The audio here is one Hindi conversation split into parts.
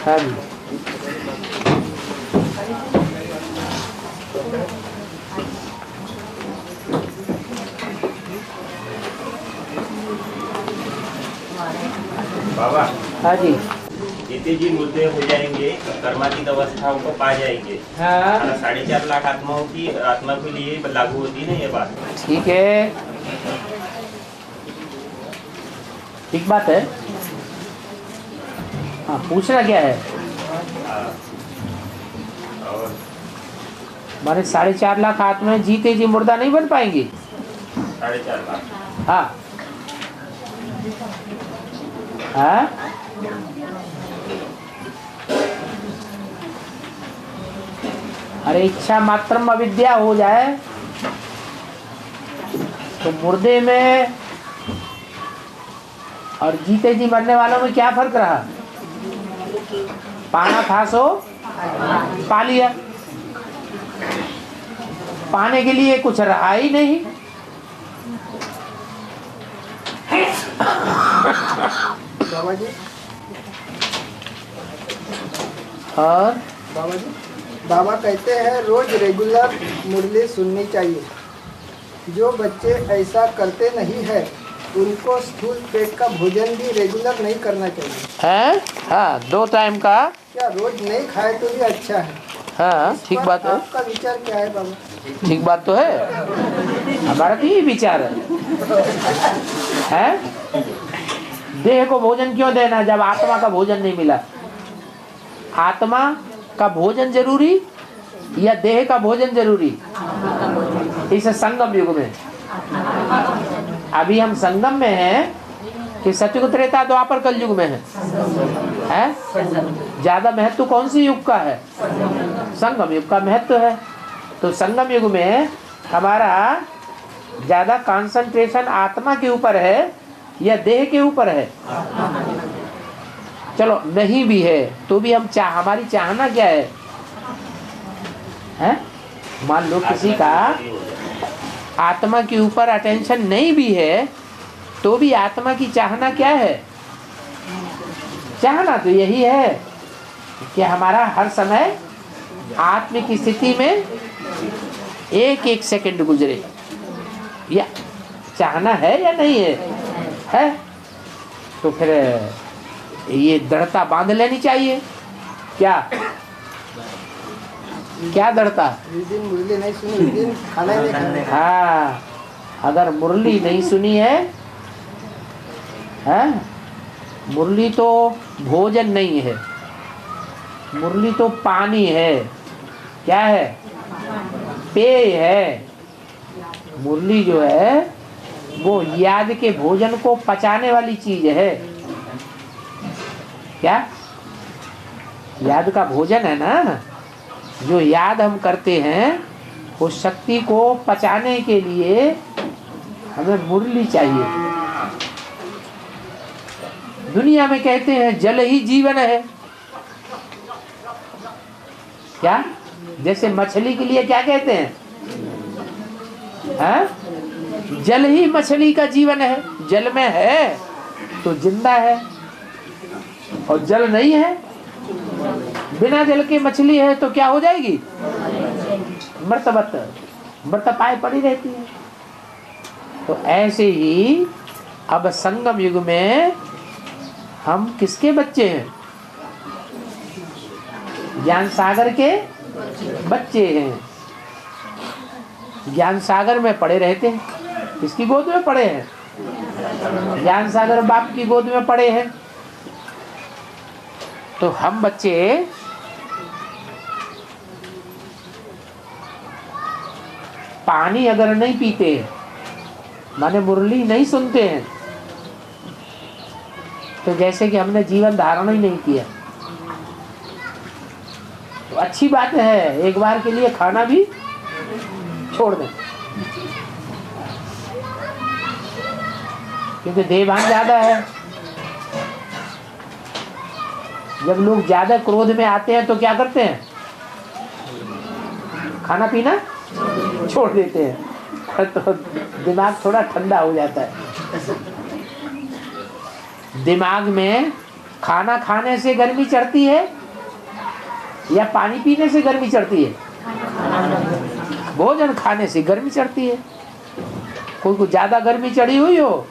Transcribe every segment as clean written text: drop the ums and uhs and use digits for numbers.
हाँ जी। बाबा। हाँ जी। जितने जी मुद्दे हो जाएंगे कर्मातीत अवस्थाओं को पा जाएंगे। हाँ 4.5 लाख आत्माओं की आत्मा के लिए लागू होती है ना ये बात। ठीक है, ठीक बात है। हाँ पूछना क्या है? और हमारे 4.5 लाख आत्माएं जीते जी मुर्दा नहीं बन पाएंगी। 4.5 लाख। हाँ हाँ अरे इच्छा मात्रम अविद्या हो जाए तो मुर्दे में और जीते जी मरने वालों में क्या फर्क रहा? पाना था सो पा लिया, पाने के लिए कुछ रहा ही नहीं। बाबा जी, और बाबा जी, बाबा कहते हैं रोज रेगुलर मुरली सुननी चाहिए। जो बच्चे ऐसा करते नहीं है उनको स्थूल पेट का भोजन भी रेगुलर नहीं करना चाहिए है। हाँ 2 टाइम का। क्या रोज नहीं खाए तो भी अच्छा है? हाँ ठीक बात है। आपका विचार क्या है बाबा? ठीक बात तो है, हमारा तो यही विचार है? देह को भोजन क्यों देना जब आत्मा का भोजन नहीं मिला? आत्मा का भोजन जरूरी या देह का भोजन जरूरी? इस संगम युग में अभी हम संगम में हैं कि सतयुग त्रेता द्वापर कल युग में है? ज्यादा महत्व कौन सी युग का है? संगम युग का महत्व है। तो संगम युग में हमारा ज्यादा कंसंट्रेशन आत्मा के ऊपर है या देह के ऊपर है? चलो नहीं भी है तो भी हम हमारी चाहना क्या है? मान लो किसी का आत्मा के ऊपर अटेंशन नहीं भी है तो भी आत्मा की चाहना क्या है? चाहना तो यही है कि हमारा हर समय आत्म की स्थिति में एक एक सेकंड गुजरे। या चाहना है या नहीं है? तो फिर ये दृढ़ता बांध लेनी चाहिए। क्या क्या दृढ़ता? जिस दिन मुरली नहीं सुनी उस दिन खाना ही नहीं खाना। हाँ अगर मुरली नहीं सुनी है, मुरली तो भोजन नहीं है, मुरली तो पानी है। क्या है? पेय है। मुरली जो है वो याद के भोजन को पचाने वाली चीज है। क्या? याद का भोजन है ना, जो याद हम करते हैं उस शक्ति को पचाने के लिए हमें मुरली चाहिए। दुनिया में कहते हैं जल ही जीवन है। क्या? जैसे मछली के लिए क्या कहते हैं? जल ही मछली का जीवन है। जल में है तो जिंदा है, और जल नहीं है, बिना जल के मछली है तो क्या हो जाएगी? मृत पाए पड़ी रहती है। तो ऐसे ही अब संगम युग में हम किसके बच्चे हैं? ज्ञान सागर के बच्चे हैं। ज्ञान सागर में पड़े रहते हैं। किसकी गोद में पड़े हैं? ज्ञान सागर बाप की गोद में पड़े हैं। तो हम बच्चे पानी अगर नहीं पीते, माने मुरली नहीं सुनते हैं, तो जैसे कि हमने जीवन धारण ही नहीं किया। तो अच्छी बात है एक बार के लिए खाना भी छोड़ दें, क्योंकि देहभान ज्यादा है। जब लोग ज्यादा क्रोध में आते हैं तो क्या करते हैं? खाना पीना छोड़ देते हैं, तो दिमाग थोड़ा ठंडा हो जाता है। दिमाग में खाना खाने से गर्मी चढ़ती है या पानी पीने से गर्मी चढ़ती है? भोजन खाने से गर्मी चढ़ती है। कोई को ज्यादा गर्मी चढ़ी हुई हो,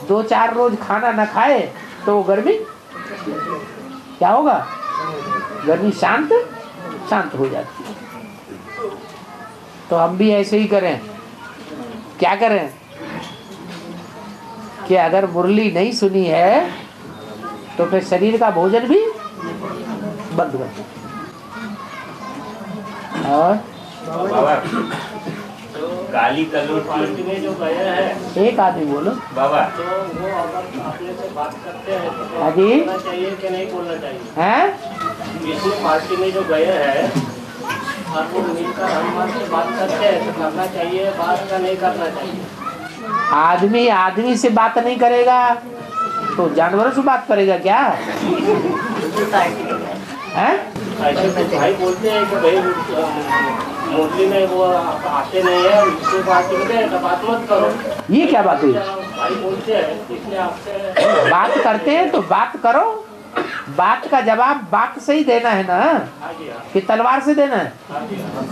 2-4 रोज खाना न खाए तो वो गर्मी क्या होगा? गर्मी शांत हो जाती है। तो हम भी ऐसे ही करें। क्या करें कि अगर मुरली नहीं सुनी है तो फिर शरीर का भोजन भी बंद कर दो। और बाबा काली कलौटी में जो गया है, एक आदमी बोलो बाबा तो वो अगर अपने से बात करते हैं तो हाँ जी। बोलना चाहिए कि नहीं बोलना चाहिए? हैं? जिसने पार्टी में जो गए हैं और वो मिलकर हनुमान से बात करते हैं तो करना चाहिए, बात का नहीं करना चाहिए। आदमी से बात नहीं करेगा तो जानवरों से बात करेगा क्या? हैं? ऐसे तो भाई बोलते हैं कि भाई मुरली में वो आते नहीं है, उससे बात करते तो बात मत करो। ये क्या बात हुई? भाई बोलते हैं इसलिए आपसे बात करते हैं तो बात करो। बात का जवाब बात से ही देना है ना, हाँ जी हाँ, कि तलवार से देना है, हाँ जी हाँ,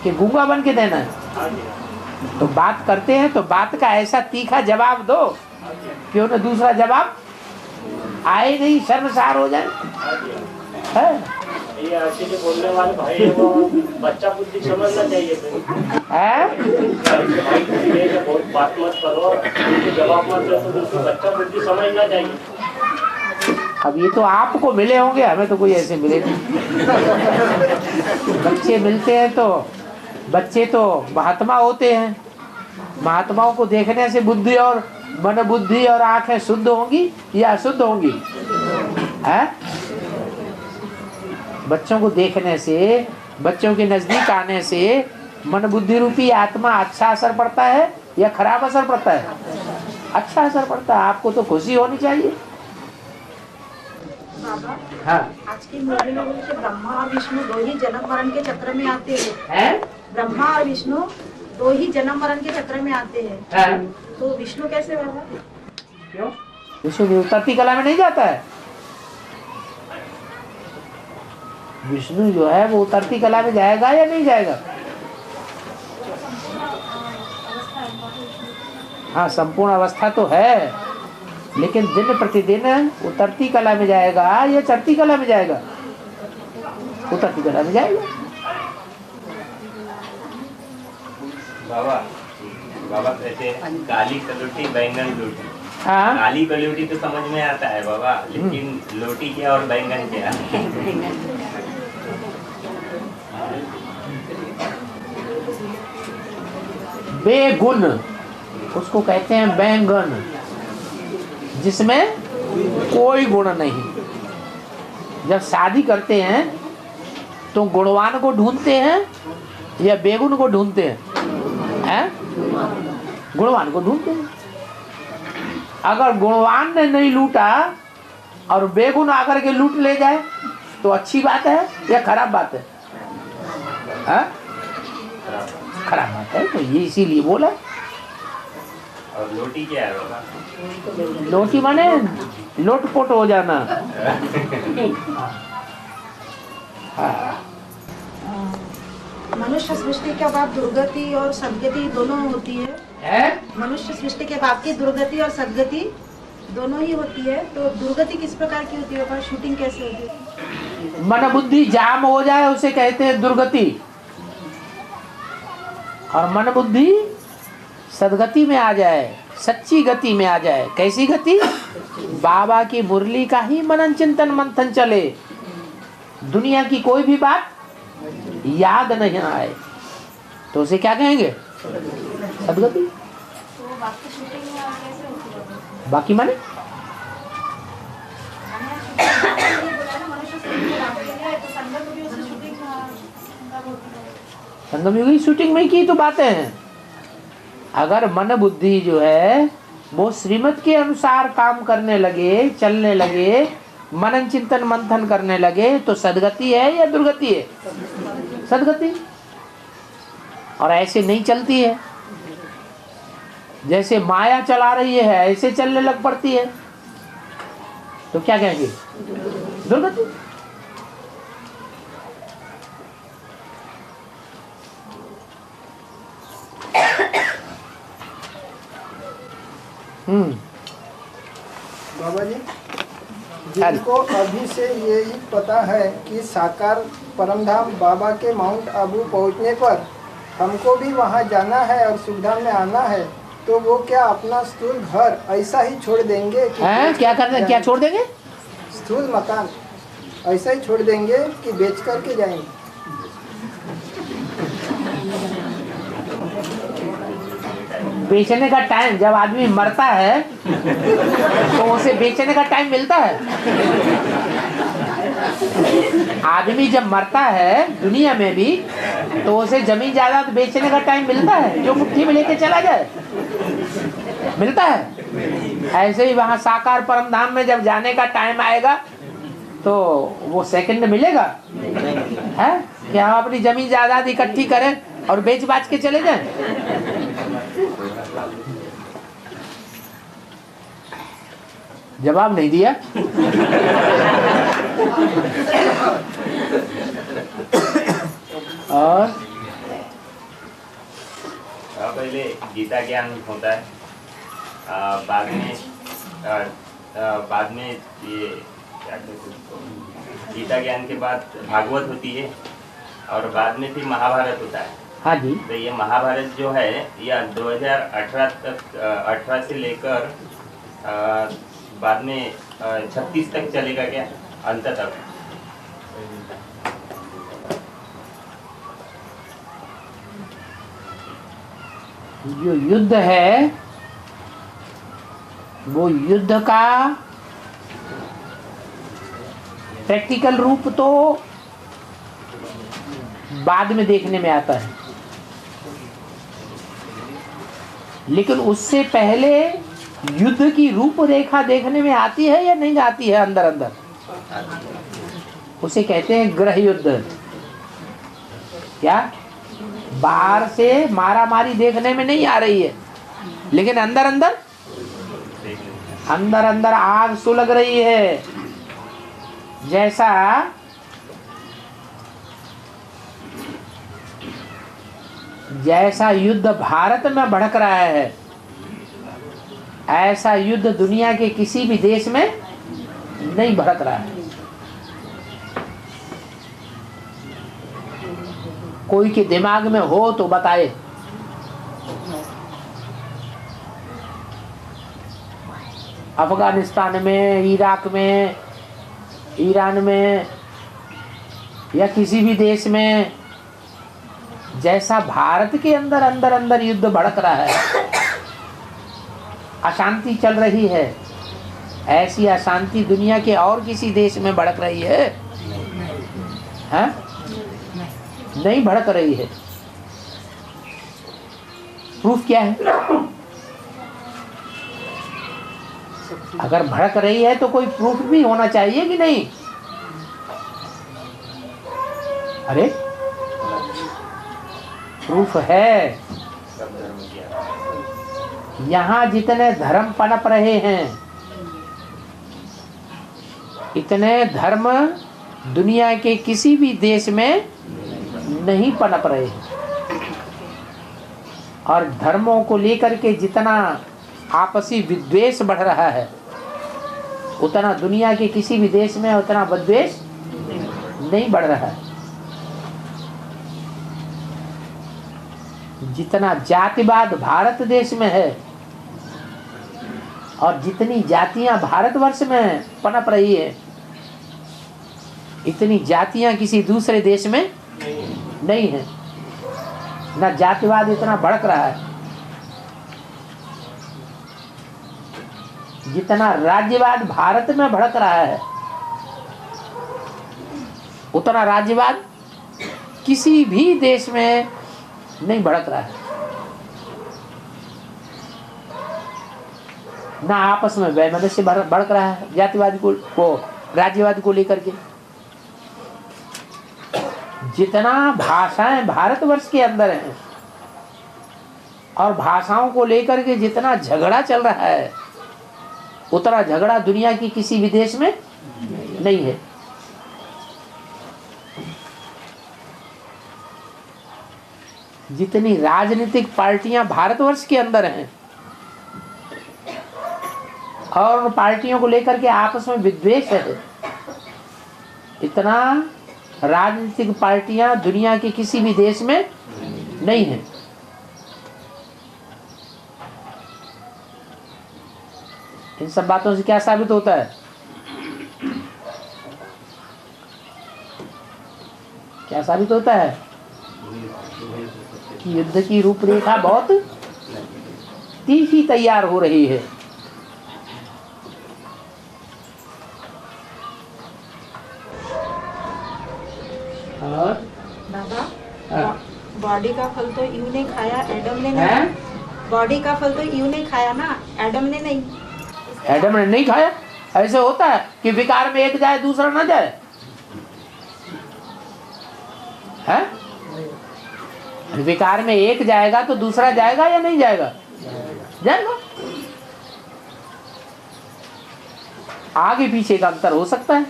कि गूंगा बन के देना है? हाँ जी हाँ, तो बात करते हैं तो बात का ऐसा तीखा जवाब दो हाँ जी कि उन्हें दूसरा जवाब आए नहीं, शर्मसार हो जाए। हाँ जी हाँ। है? ये ऐसे जो बोलने वाले भाई है वो बच्चा बुद्धि समझना चाहिए फिर। है? भाई किसी ने बहुत बात मत करो, उनके जवाब मत दो, तो उसको बच्चा बुद्धि समझना चाहिए। अब ये तो आपको मिले होंगे, हमें तो कोई ऐसे मिले नहीं। बच्चे मिलते हैं तो बच्चे तो महात्मा होते हैं। महात्माओं को देखने से बुद्धि और मन बुद्धि और आंखें शुद्ध होंगी या अशुद्ध होंगी? है? बच्चों को देखने से, बच्चों के नजदीक आने से मन बुद्धि रूपी आत्मा अच्छा असर पड़ता है या खराब असर पड़ता है? अच्छा असर पड़ता है। आपको तो खुशी होनी चाहिए। बाबा, हाँ आज की मुरली में बोले कि ब्रह्मा और विष्णु दो ही जन्म मरण के चक्र में आते हैं। है? ब्रह्मा और विष्णु दो ही जन्म मरण के चक्र में आते हैं। है? तो विष्णु कैसे बाबा? क्यों? विष्णु उतरती कला में नहीं जाता है। विष्णु जो है वो उतरती कला में जाएगा या नहीं जाएगा? हाँ, संपूर्ण अवस्था तो है, लेकिन दिन प्रतिदिन उतरती कला में जाएगा या चढ़ती कला में जाएगा? उतरती कला में जाएगा। बाबा बाबा कहते हैं काली कलौटी बैंगन लोटी। हाँ, काली कलौटी तो समझ में आता है बाबा, लेकिन लोटी क्या और बैंगन क्या? बेगुण उसको कहते हैं, बैंगन, जिसमें कोई गुण नहीं। जब शादी करते हैं तो गुणवान को ढूंढते हैं या बेगुन को ढूंढते हैं? हैं? गुणवान को ढूंढते हैं। अगर गुणवान ने नहीं लूटा और बेगुन आकर के लूट ले जाए तो अच्छी बात है या खराब बात है? हैं? खराब बात है। तो ये इसीलिए बोला। और लोटी क्या है बाबा? लोटी माने लोटपोट हो जाना। हाँ। मनुष्य सृष्टि के बाद दुर्गति और सदगति दोनों होती है। मनुष्य सृष्टि के बाद की दुर्गति और सदगति दोनों ही होती है। तो दुर्गति किस प्रकार की होती है? शूटिंग कैसे होती है? मन बुद्धि जाम हो जाए उसे कहते हैं दुर्गति, और मन बुद्धि सदगति में आ जाए, सच्ची गति में आ जाए। कैसी गति? बाबा की मुरली का ही मनन चिंतन मंथन चले, दुनिया की कोई भी बात याद नहीं आए, तो उसे क्या कहेंगे? सदगति। बाकी माने संगम युग की शूटिंग में की तो बातें हैं। अगर मन बुद्धि जो है वो श्रीमत के अनुसार काम करने लगे, चलने लगे, मनन चिंतन मंथन करने लगे, तो सदगति है या दुर्गति है? सदगति। और ऐसे नहीं चलती है, जैसे माया चला रही है ऐसे चलने लग पड़ती है। तो क्या कहेंगे? दुर्गति। बाबा जी, जिनको अभी से यही पता है कि साकार परमधाम बाबा के माउंट आबू पहुंचने पर हमको भी वहां जाना है और सुविधा में आना है, तो वो क्या अपना स्थूल घर ऐसा ही छोड़ देंगे कि क्या करना, क्या छोड़ देंगे? स्थूल मकान ऐसा ही छोड़ देंगे कि बेच करके जाएंगे? बेचने का टाइम जब आदमी मरता है तो उसे बेचने का टाइम मिलता है। आदमी जब मरता है दुनिया में भी तो उसे जमीन जायदाद बेचने का टाइम मिलता है, जो मुट्ठी में लेके चला जाए, मिलता है। ऐसे ही वहां साकार परम धाम में जब जाने का टाइम आएगा तो वो सेकंड मिलेगा है कि हम अपनी जमीन जायदाद इकट्ठी करें और बेच बाच के चले जाएं। जवाब नहीं दिया। और पहले गीता ज्ञान होता है, बाद में ये क्या कहते हैं उसको, गीता ज्ञान के बाद भागवत होती है और बाद में फिर महाभारत होता है। हाँ जी। तो ये महाभारत जो है यह 2018 तक 18 से लेकर बाद में 36 तक चलेगा क्या, अंत तक? जो युद्ध है वो युद्ध का प्रैक्टिकल रूप तो बाद में देखने में आता है, लेकिन उससे पहले युद्ध की रूपरेखा देखने में आती है या नहीं आती है? अंदर अंदर उसे कहते हैं ग्रह युद्ध। क्या बाहर से मारा मारी देखने में नहीं आ रही है, लेकिन अंदर अंदर अंदर अंदर आग सुलग रही है। जैसा युद्ध भारत में भड़क रहा है, ऐसा युद्ध दुनिया के किसी भी देश में नहीं भड़क रहा है। कोई के दिमाग में हो तो बताए। अफगानिस्तान में, इराक में, ईरान में या किसी भी देश में जैसा भारत के अंदर अंदर अंदर युद्ध भड़क रहा है, अशांति चल रही है, ऐसी अशांति दुनिया के और किसी देश में भड़क रही है? हाँ? नहीं भड़क रही है। प्रूफ क्या है? अगर भड़क रही है तो कोई प्रूफ भी होना चाहिए कि नहीं? अरे प्रूफ है। यहाँ जितने धर्म पनप रहे हैं, इतने धर्म दुनिया के किसी भी देश में नहीं पनप रहे हैं। और धर्मों को लेकर के जितना आपसी विद्वेष बढ़ रहा है, उतना दुनिया के किसी भी देश में उतना विद्वेष नहीं बढ़ रहा है। जितना जातिवाद भारत देश में है और जितनी जातियां भारतवर्ष में पनप रही है, इतनी जातियां किसी दूसरे देश में नहीं है। ना जातिवाद इतना भड़क रहा है। जितना राज्यवाद भारत में भड़क रहा है, उतना राज्यवाद किसी भी देश में नहीं भड़क रहा है। ना आपस में वैमनस्य भड़क रहा है जातिवाद को राज्यवाद को लेकर के। जितना भाषाएं भारतवर्ष के अंदर हैं और भाषाओं को लेकर के जितना झगड़ा चल रहा है, उतना झगड़ा दुनिया की किसी भी देश में नहीं है। जितनी राजनीतिक पार्टियां भारतवर्ष के अंदर हैं और उन पार्टियों को लेकर के आपस में विद्वेष है, इतना राजनीतिक पार्टियां दुनिया के किसी भी देश में नहीं है। इन सब बातों से क्या साबित होता है? क्या साबित होता है? कि युद्ध की रूपरेखा बहुत तीखी तैयार हो रही है। और बाबा, बॉडी का फल तो यूं ने खाया, एडम ने नहीं। बॉडी का फल तो यूं ने खाया ना, एडम ने नहीं। एडम ने नहीं खाया? ऐसे होता है कि विकार में एक जाए दूसरा ना जाए? है? विकार में एक जाएगा तो दूसरा जाएगा या नहीं जाएगा? जाएगा। आगे पीछे का अंतर हो सकता है।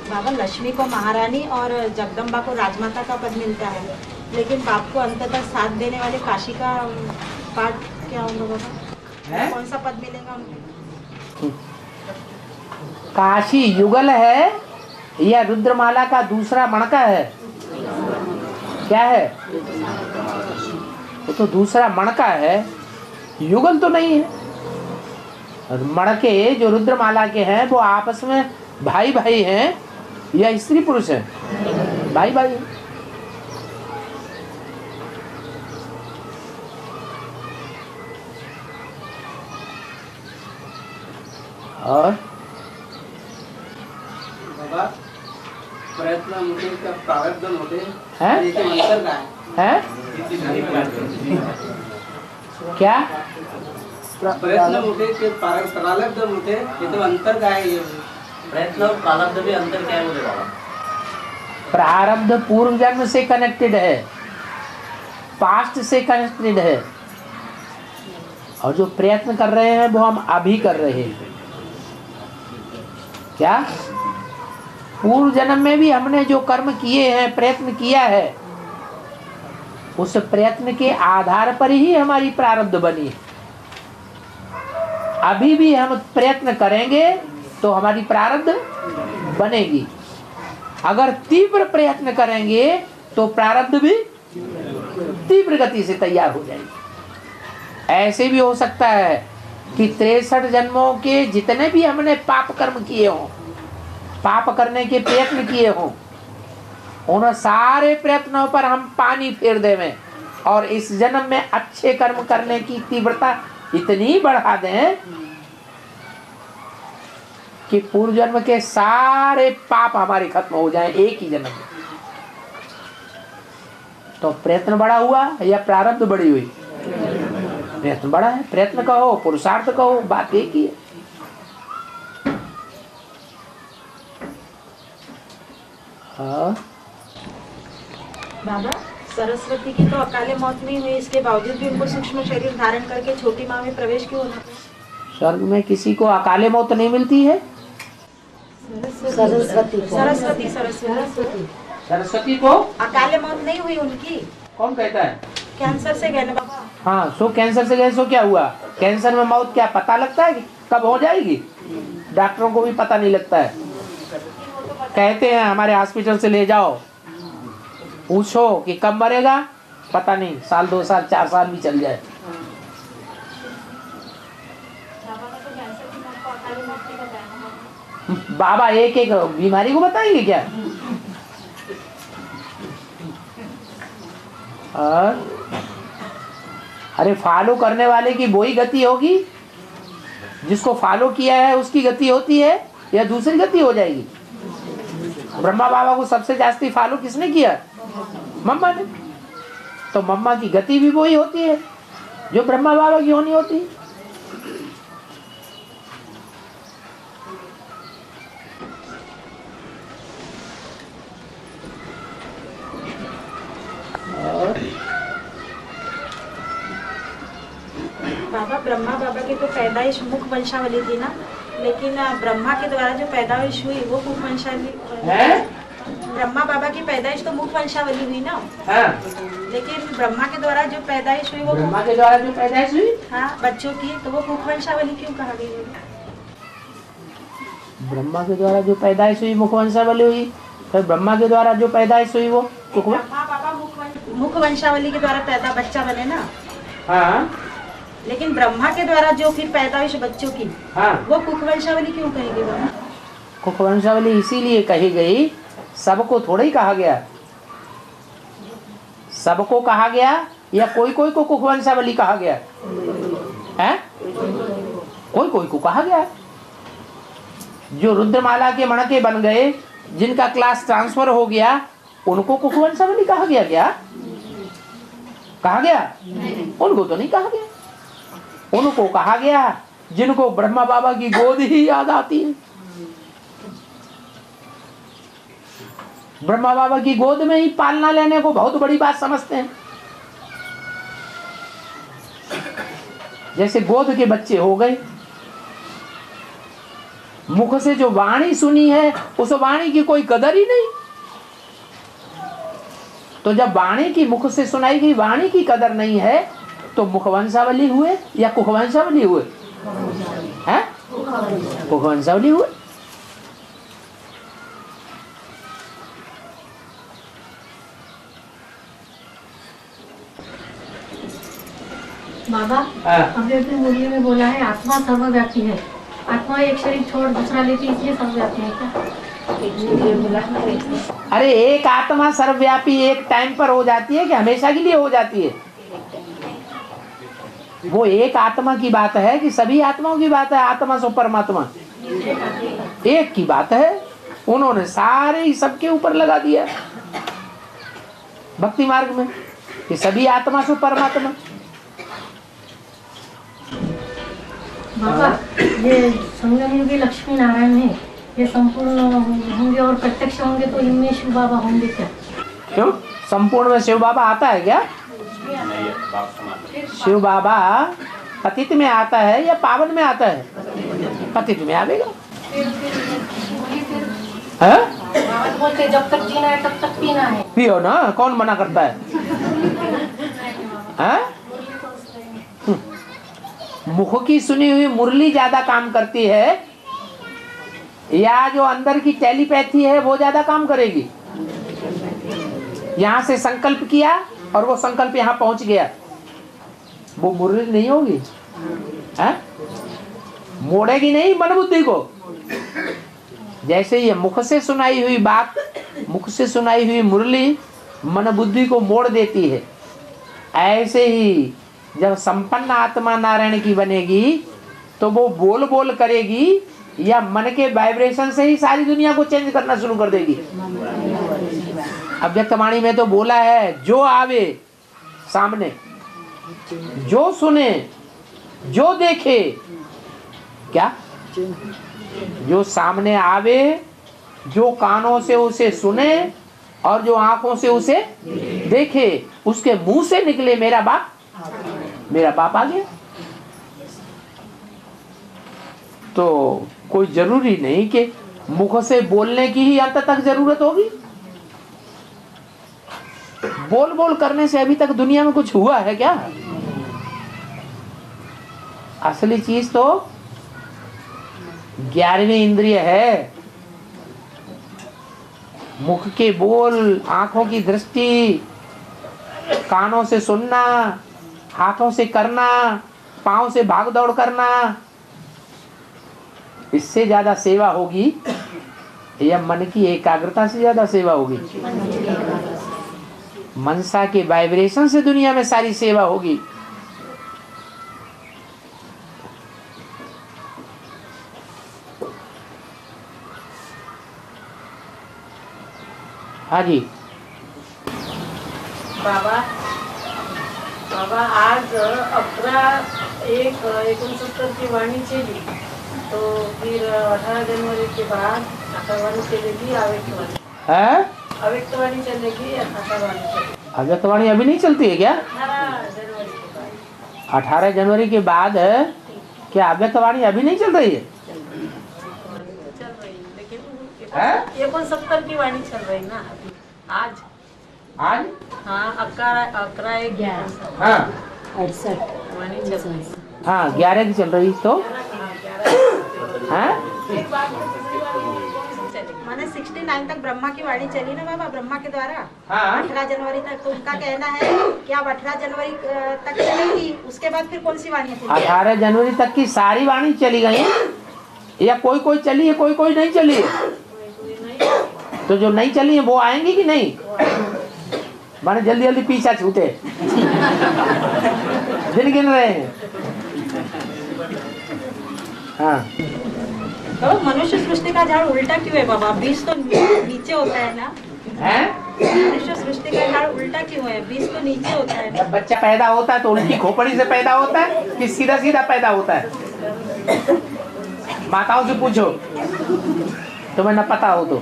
बाबा, लक्ष्मी को महारानी और जगदम्बा को राजमाता का पद मिलता है, लेकिन बाप को अंततः साथ देने वाले काशी का पाठ क्या होगा बाबा? कौन सा पद मिलेगा उनको? काशी युगल है या रुद्रमाला का दूसरा मणका है? क्या है? वो तो दूसरा मणका है, युगल तो नहीं है। मणके जो रुद्रमाला के हैं वो आपस में भाई भाई हैं या स्त्री पुरुष है? भाई भाई। और बाबा, प्रयत्न मुझे का प्रारब्ध होते हैं? ये मंत्र का है क्या? प्रयत्न मुझे के प्रारब्ध होते ये तो अंतर का है। ये प्रयत्न और प्रारब्ध भी अंतर क्या है बोले बाबा? प्रारब्ध पूर्व जन्म से कनेक्टेड है, पास्ट से कनेक्टेड है, और जो प्रयत्न कर रहे हैं वो हम अभी कर रहे हैं। क्या? पूर्व जन्म में भी हमने जो कर्म किए हैं, प्रयत्न किया है, उस प्रयत्न के आधार पर ही हमारी प्रारब्ध बनी है। अभी भी हम प्रयत्न करेंगे तो हमारी प्रारब्ध बनेगी। अगर तीव्र प्रयत्न करेंगे तो प्रारब्ध भी तीव्र गति से तैयार हो जाएगी। ऐसे भी हो सकता है कि 63 जन्मों के जितने भी हमने पाप कर्म किए हों, पाप करने के प्रयत्न किए हों, उन सारे प्रयत्नों पर हम पानी फेर देवें और इस जन्म में अच्छे कर्म करने की तीव्रता इतनी बढ़ा दें कि पूर्व जन्म के सारे पाप हमारे खत्म हो जाएं एक ही जन्म में। तो प्रयत्न बड़ा हुआ या प्रारब्ध बड़ी हुई? प्रयत्न बड़ा है। प्रयत्न कहो, पुरुषार्थ कहो, बात एक ही है। बाबा, सरस्वती की तो अकाले मौत नहीं हुई, इसके बावजूद भी उनको सूक्ष्म शरीर धारण करके छोटी माँ में प्रवेश क्यों होना? स्वर्ग में किसी को अकाले मौत नहीं मिलती है? सरस्वती सरस्वती सरस्वती सरस्वती को अकाले मौत नहीं हुई उनकी। कौन कहता है? कैंसर से गए ना बाबा। हाँ, सो कैंसर से गए, सो क्या हुआ? कैंसर में मौत क्या पता लगता है कि कब हो जाएगी? डॉक्टरों को भी पता नहीं लगता है। कहते हैं हमारे हॉस्पिटल से ले जाओ, पूछो कि कब मरेगा, पता नहीं, साल 2 साल 4 साल भी चल जाए। बाबा एक एक बीमारी को बताएंगे क्या? और अरे फॉलो करने वाले की वही गति होगी, जिसको फॉलो किया है उसकी गति होती है या दूसरी गति हो जाएगी? ब्रह्मा बाबा को सबसे जास्ती फॉलो किसने किया? मम्मा ने। तो मम्मा की गति भी वही होती है जो ब्रह्मा बाबा की होनी होती है। और ब्रह्मा बाबा की तो पैदाइश मुख वंशावली थी ना, लेकिन ब्रह्मा के द्वारा जो पैदाइश हुई वो मुख वंशावली है? ब्रह्मा बाबा की पैदाइश तो मुख वंशावली हुई ना, हाँ, लेकिन ब्रह्मा के द्वारा जो पैदाइश हुई वो ब्रह्मा के द्वारा जो पैदाइश हुई, हाँ बच्चों की, तो वो मुख वंशावली क्यों कहा गई? ब्रह्मा के द्वारा जो पैदाइश हुई मुख वंशावली हुई, फिर ब्रह्मा के द्वारा जो पैदाइश हुई वो ब्रह्मा बाबा मुख वंशावली के द्वारा पैदा बच्चा बने ना, हाँ, लेकिन ब्रह्मा के द्वारा जो फिर पैदाइश बच्चों की, हाँ, वो मुख वंशावली क्यों कही गई? मुख वंशावली इसीलिए कही गई, सबको थोड़ा ही कहा गया, सबको कहा गया या कोई कोई को मुख वंशावली कहा गया है? कोई कोई को कहा गया। जो रुद्रमाला के मणके बन गए, जिनका क्लास ट्रांसफर हो गया, उनको मुख वंशावली कहा गया क्या? कहा गया? उनको तो नहीं कहा गया। उनको कहा गया जिनको ब्रह्मा बाबा की गोद ही याद आती है, ब्रह्मा बाबा की गोद में ही पालना लेने को बहुत बड़ी बात समझते हैं। जैसे गोद के बच्चे हो गए, मुख से जो वाणी सुनी है उस वाणी की कोई कदर ही नहीं, तो जब वाणी की मुख से सुनाई गई वाणी की कदर नहीं है तो मुखवंशावली हुए या कुखवंशावली हुए? हैं? कुखवंशावली हुए। बाबा, हमने अपनी मुरली में बोला है आत्मा सर्वव्यापी है। आत्मा एक शरीर छोड़ दूसरा लेती है, इसलिए सर्वव्यापी है क्या? अरे एक आत्मा सर्वव्यापी एक टाइम पर हो जाती है कि हमेशा के लिए हो जाती है? वो एक आत्मा की बात है कि सभी आत्माओं की बात है? आत्मा सो परमात्मा एक की बात है। उन्होंने सारे ही सबके ऊपर लगा दिया भक्ति मार्ग में कि सभी आत्मा सो परमात्मा। बाबा, ये संगम युगी लक्ष्मी नारायण है, ये संपूर्ण होंगे और प्रत्यक्ष होंगे तो इनमें शिव बाबा होंगे क्या? क्यों? संपूर्ण में शिव बाबा आता है क्या? शिव बाबा पतित में आता है या पावन में आता है? पतित में आवेगा। बोलते जब तक जीना है तब तक पीना है। पियो ना, कौन मना करता है? मुख की सुनी हुई मुरली ज्यादा काम करती है या जो अंदर की टेलीपैथी है वो ज्यादा काम करेगी? यहाँ से संकल्प किया और वो संकल्प यहाँ पहुंच गया, वो मुरली नहीं होगी, है? मोड़ेगी नहीं मन बुद्धि को। जैसे ये मुख से सुनाई हुई बात, मुख से सुनाई हुई मुरली मन बुद्धि को मोड़ देती है, ऐसे ही जब संपन्न आत्मा नारायण की बनेगी तो वो बोल बोल करेगी या मन के वाइब्रेशन से ही सारी दुनिया को चेंज करना शुरू कर देगी। अव्यक्त वाणी में तो बोला है, जो आवे सामने, जो सुने, जो देखे, क्या? जो सामने आवे, जो कानों से उसे सुने और जो आंखों से उसे देखे, उसके मुंह से निकले मेरा बाप, मेरा बाप आ गया। तो कोई जरूरी नहीं कि मुख से बोलने की ही अंत तक जरूरत होगी। बोल बोल करने से अभी तक दुनिया में कुछ हुआ है क्या? असली चीज तो 11वीं इंद्रिय है। मुख के बोल, आंखों की दृष्टि, कानों से सुनना, हाथों से करना, पांव से भाग दौड़ करना, इससे ज्यादा सेवा होगी या मन की एकाग्रता से ज्यादा सेवा होगी? मनसा के वाइब्रेशन से दुनिया में सारी सेवा होगी। हाँ जी बाबा, आज 11/1/69 की वाणी चली, तो फिर 18 जनवरी के बाद आकाशवाणी चलेगी, अव्यक्तवाणी अव्यक्तवाणी चलेगी, आकाशवाणी चलेगी। अव्यक्तवाणी अभी नहीं चलती है क्या? 18 जनवरी के बाद 18 जनवरी के बाद क्या अव्यक्तवाणी अभी नहीं चल रही है? चल रही है, लेकिन हैं? 69 की वाणी चल रही ना अभी आज। आज हाँ 11 हाँ 68 वाणी चल रही है। हाँ 11 की चल रही तो हाँ माने 69 तक ब्रह्मा की वाणी चली ना बाबा, ब्रह्मा के द्वारा हाँ 18 जनवरी तक। तो उनका कहना है कि अब 18 जनवरी तक चलेगी, उसके बाद फिर कौन सी वाणी चलेगी? 18 जनवरी तक की सारी वाणी चली गई या कोई कोई चली है, कोई कोई नहीं चली है? तो जो नहीं चली है वो आएंगी कि नहीं? माने जल्दी जल्दी पीछा छूटे दिन गिन रहे हैं। हाँ तो मनुष्य सृष्टि का झाड़ उल्टा क्यों है बाबा? बीज तो नीचे होता है ना? हैं? मनुष्य सृष्टि का झाड़ उल्टा क्यों है? बीज तो नीचे होता है ना? जब बच्चा पैदा होता है तो उनकी खोपड़ी से पैदा होता है कि सीधा सीधा पैदा होता है? माताओं से पूछो, तुम्हें न पता हो तो।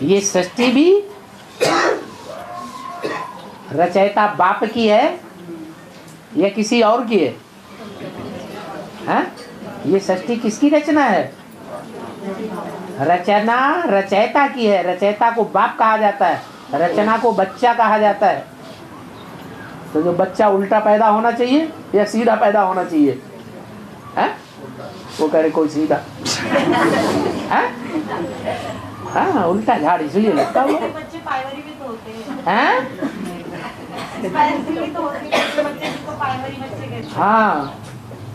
ये सृष्टि भी रचयिता बाप की है या किसी और की है? हैं? ये सृष्टि किसकी रचना है? रचना रचयिता की है। रचयिता को बाप कहा जाता है, रचना को बच्चा कहा जाता है। तो जो बच्चा उल्टा पैदा होना चाहिए या सीधा पैदा होना चाहिए? हैं? वो कह रहे कोई सीधा। हैं? हाँ उल्टा झाड़ इसलिए लगता है। बच्चे पायवरी भी तो होते हैं। हैं? पायवरी भी तो होती है, बच्चे जिसको पायवरी बच्चे कहते हैं। हाँ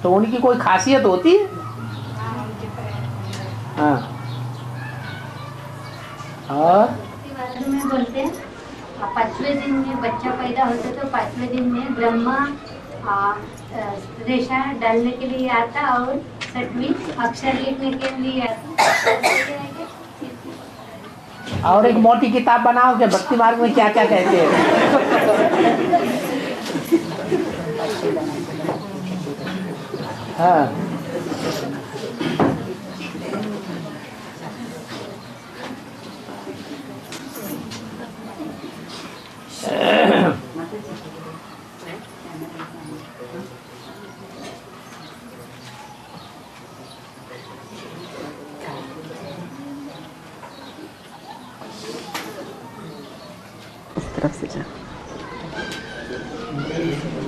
तो उनकी कोई खासियत होती है? हाँ और में बोलते हैं 5वें दिन में बच्चा पैदा होता तो 5वें दिन में ब्रह्मा रेशा डालने के लिए आता और 6वीं अक्षर लिखने के लिए आता। और एक मोटी किताब बनाओ के भक्ति मार्ग में क्या क्या कहते हैं। हाँ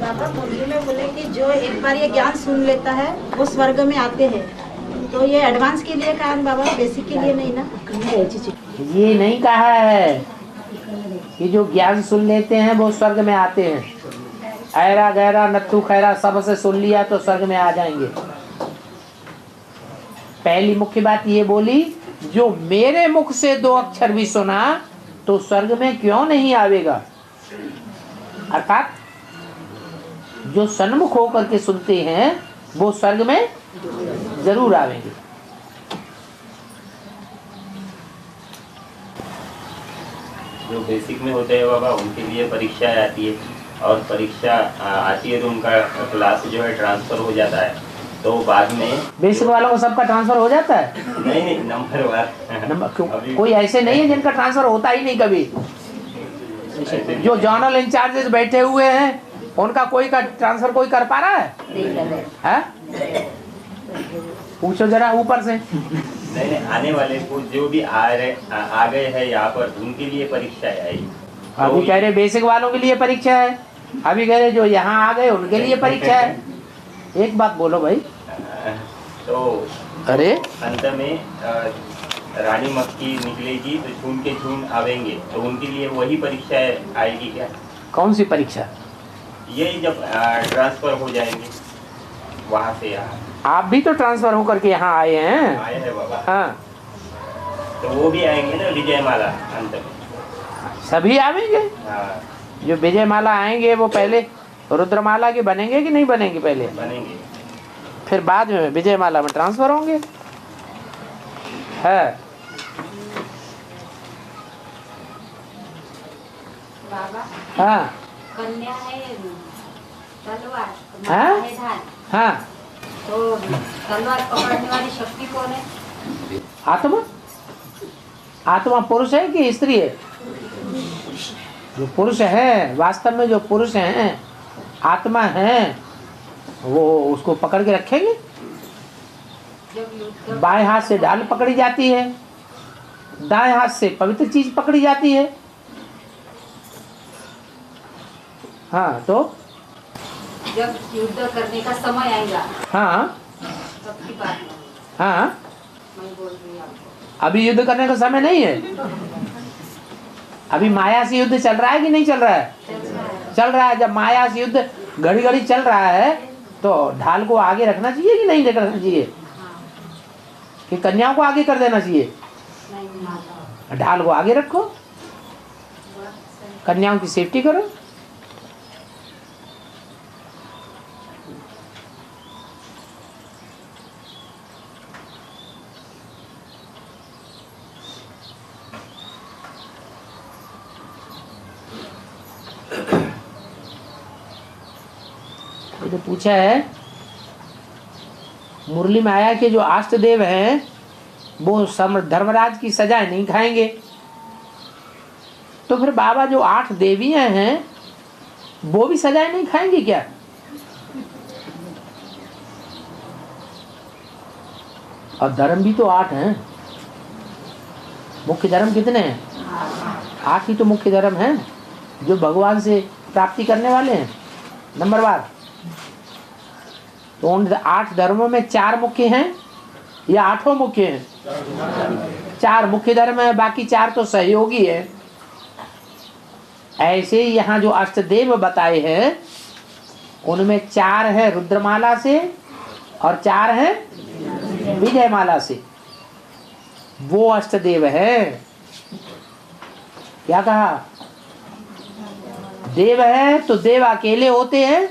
बाबा मुरली में बोले कि जो एक बार ये ज्ञान सुन लेता है वो स्वर्ग में आते हैं। तो ये एडवांस के लिए कहा बाबा, बेसिक के लिए नहीं ना? ये नहीं कहा है कि जो ज्ञान सुन लेते हैं वो स्वर्ग में आते हैं। ऐरा गहरा नत्थु खैरा सब से सुन लिया तो स्वर्ग में आ जाएंगे। पहली मुख्य बात ये बोली, जो मेरे मुख से 2 अक्षर भी सुना तो स्वर्ग में क्यों नहीं आवेगा। अर्थात जो सन्मुख होकर के सुनते हैं वो स्वर्ग में जरूर आवेंगे। जो बेसिक में होते हैं बाबा उनके लिए परीक्षा आती है और परीक्षा आती है तो उनका क्लास जो है ट्रांसफर हो जाता है। तो बाद में बेसिक वालों को सबका ट्रांसफर हो जाता है? नहीं नंबर वार कोई ऐसे नहीं है जिनका ट्रांसफर होता ही नहीं कभी। जो जर्नल इंचार्जेस बैठे हुए हैं उनका कोई का ट्रांसफर कोई कर पा रहा है? पूछो जरा ऊपर से। नहीं आने वाले को जो भी आ गए हैं यहाँ पर उनके लिए परीक्षा आई। अभी कह रहे बेसिक वालों के लिए परीक्षा है, अभी कह रहे जो यहाँ आ गए उनके लिए परीक्षा है। एक बात बोलो भाई। तो अरे अंत में रानी मक्खी निकलेगी तो चून के चून आवेंगे, तो उनके लिए वही परीक्षा आएगी क्या? कौन सी परीक्षा? यही जब ट्रांसफर हो जाएंगे वहाँ से यहाँ। आप भी तो ट्रांसफर होकर के यहाँ आए हैं। आए हैं बाबा। हाँ तो वो भी आएंगे ना विजय माला अंत में। सभी आवेंगे। हाँ जो विजय माला आएंगे वो पहले रुद्रमाला के बनेंगे कि नहीं बनेंगे? पहले बनेंगे, फिर बाद में विजय माला में ट्रांसफर होंगे। है बाबा हाँ कन्या है तलवार, हाँ? माता है धान। हाँ तो तलवार पकड़ने वाली शक्ति कौन है? आत्मा। आत्मा पुरुष है कि स्त्री है? जो पुरुष है, वास्तव में जो पुरुष हैं, आत्मा है, वो उसको पकड़ के रखेंगे। बाएं हाथ से ढाल पकड़ी जाती है, दाएं हाथ से पवित्र चीज पकड़ी जाती है। हाँ, तो जब युद्ध करने का समय आएगा, हाँ तब की बात है। हाँ, मैं बोल रही हूँ आपको, अभी युद्ध करने का समय नहीं है। अभी माया से युद्ध चल रहा है कि नहीं चल रहा है? चल रहा है। जब माया से युद्ध घड़ी घड़ी चल रहा है तो ढाल को आगे रखना चाहिए कि नहीं रखना चाहिए? कि कन्याओं को आगे कर देना चाहिए? ढाल को आगे रखो, कन्याओं की सेफ्टी करो। तो पूछा है, मुरली माया के जो आष्ट देव हैं वो धर्मराज की सजाएं नहीं खाएंगे, तो फिर बाबा जो 8 देवियां हैं वो भी सजाएं नहीं खाएंगे क्या? और धर्म भी तो 8 हैं। मुख्य धर्म कितने हैं? 8 ही तो मुख्य धर्म हैं जो भगवान से प्राप्ति करने वाले हैं। नंबर 1 तो उन 8 धर्मों में 4 मुख्य हैं या 8 मुख्य हैं? 4 मुख्य धर्म है, बाकी 4 तो सहयोगी है। ऐसे ही यहाँ जो अष्टदेव बताए हैं उनमें 4 है रुद्रमाला से और 4 है विजयमाला से। वो अष्टदेव है। क्या कहा? देव है तो देव अकेले होते हैं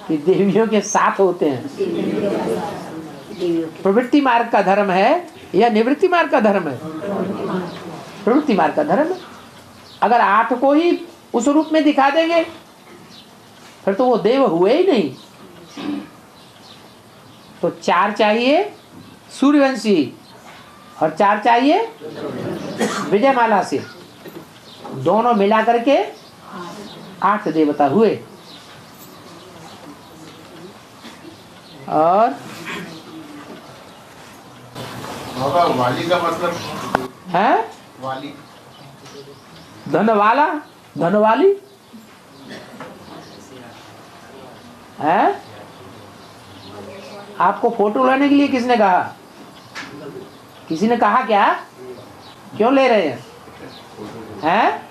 कि देवियों के साथ होते हैं? प्रवृत्ति मार्ग का धर्म है या निवृत्ति मार्ग का धर्म है? प्रवृत्ति मार्ग का धर्म है। अगर 8 को ही उस रूप में दिखा देंगे फिर तो वो देव हुए ही नहीं। तो 4 चाहिए सूर्यवंशी और 4 चाहिए विजयमाला से, दोनों मिला करके 8 देवता हुए। और बाबा वाली का मतलब है वाली, धनवाला, धनवाली है। आपको फोटो लेने के लिए किसने कहा? किसी ने कहा क्या? क्यों ले रहे हैं?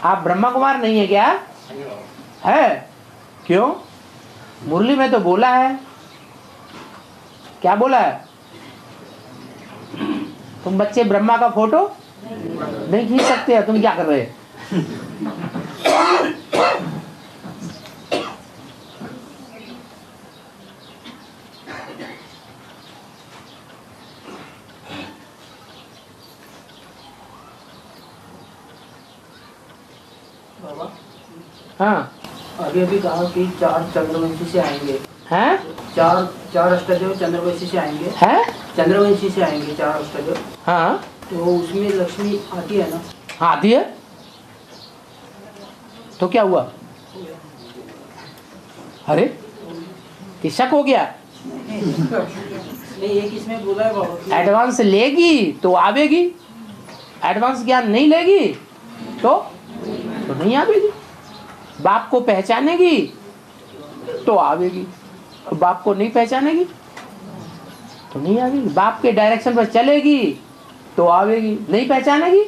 आप ब्रह्मा कुमार नहीं है क्या? है? क्यों? मुरली में तो बोला है। क्या बोला है? तुम बच्चे ब्रह्मा का फोटो नहीं खींच सकते हो। तुम क्या कर रहे हो? हाँ, अभी अभी कहा कि 4 चंद्रवंशी से आएंगे हैं? 4 अष्टदेव चंद्रवंशी से आएंगे हैं? चंद्रवंशी से आएंगे 4 अष्टदेव। हाँ, तो उसमें लक्ष्मी आती है ना? हाँ आती है। तो क्या हुआ? अरे कि शक हो गया? नहीं, एक इसमें बोला है बाबा, एडवांस लेगी तो आवेगी, एडवांस ज्ञान नहीं लेगी तो नहीं आवेगी। बाप को पहचानेगी तो आवेगी, बाप को नहीं पहचानेगी तो नहीं आवेगी। बाप के डायरेक्शन पर चलेगी तो आवेगी, नहीं पहचानेगी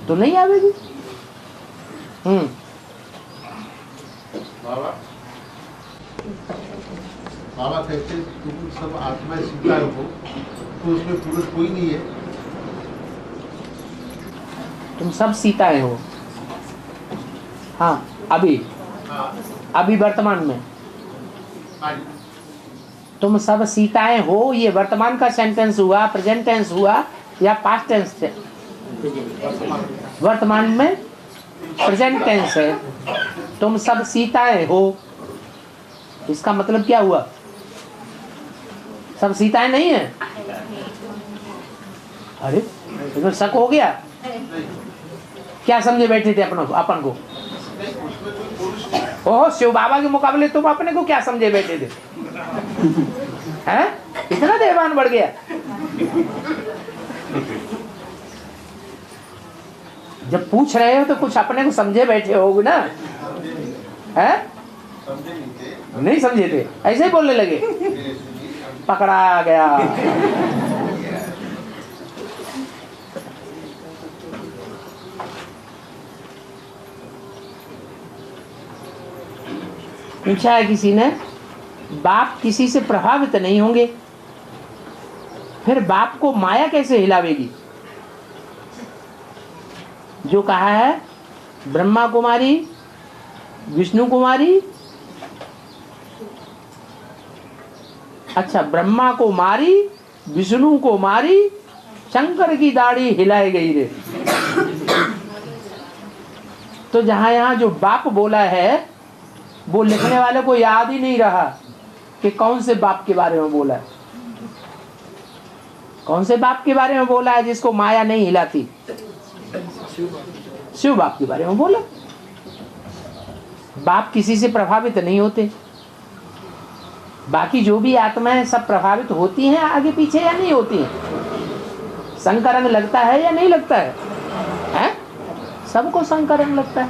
तो नहीं आवेगी। बाबा बाबा कहते तुम सब आत्मा सीता हो तो उसमें पुरुष कोई नहीं है। तुम सब सीताएं हो। हाँ, अभी अभी वर्तमान में तुम सब सीताएं हो। ये वर्तमान का सेंटेंस हुआ, प्रेजेंट टेंस हुआ या पास्ट टेंस थे? वर्तमान में प्रेजेंट टेंस है। तुम सब सीताएं हो, इसका मतलब क्या हुआ? सब सीताएं नहीं है? अरे तुम्हें शक हो गया? क्या समझे बैठे थे अपन को? ओह, शिव बाबा के मुकाबले तुम अपने को क्या समझे बैठे थे? हैं? इतना देवान बढ़ गया। जब पूछ रहे हो तो कुछ अपने को समझे बैठे होगे ना? हैं? नहीं समझे थे, ऐसे ही बोलने लगे, पकड़ा गया। पूछा है किसी ने, बाप किसी से प्रभावित नहीं होंगे, फिर बाप को माया कैसे हिलावेगी? जो कहा है ब्रह्मा कुमारी, विष्णु कुमारी, अच्छा, ब्रह्मा को मारी, विष्णु को मारी, शंकर की दाढ़ी हिलाई गई रे। तो जहां यहां जो बाप बोला है वो लिखने वाले को याद ही नहीं रहा कि कौन से बाप के बारे में बोला है। कौन से बाप के बारे में बोला है जिसको माया नहीं हिलाती? शिव बाप के बारे में बोला। बाप किसी से प्रभावित नहीं होते। बाकी जो भी आत्माएं सब प्रभावित होती हैं आगे पीछे या नहीं होती हैं? संग का रंग लगता है या नहीं लगता है? हैं? सबको संग का रंग लगता है।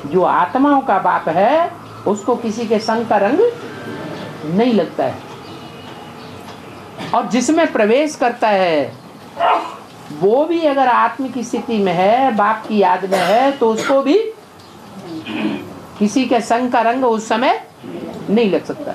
जो आत्माओं का बाप है उसको किसी के संग का रंग नहीं लगता है। और जिसमें प्रवेश करता है वो भी अगर आत्म की स्थिति में है, बाप की याद में है, तो उसको भी किसी के संग का रंग उस समय नहीं लग सकता।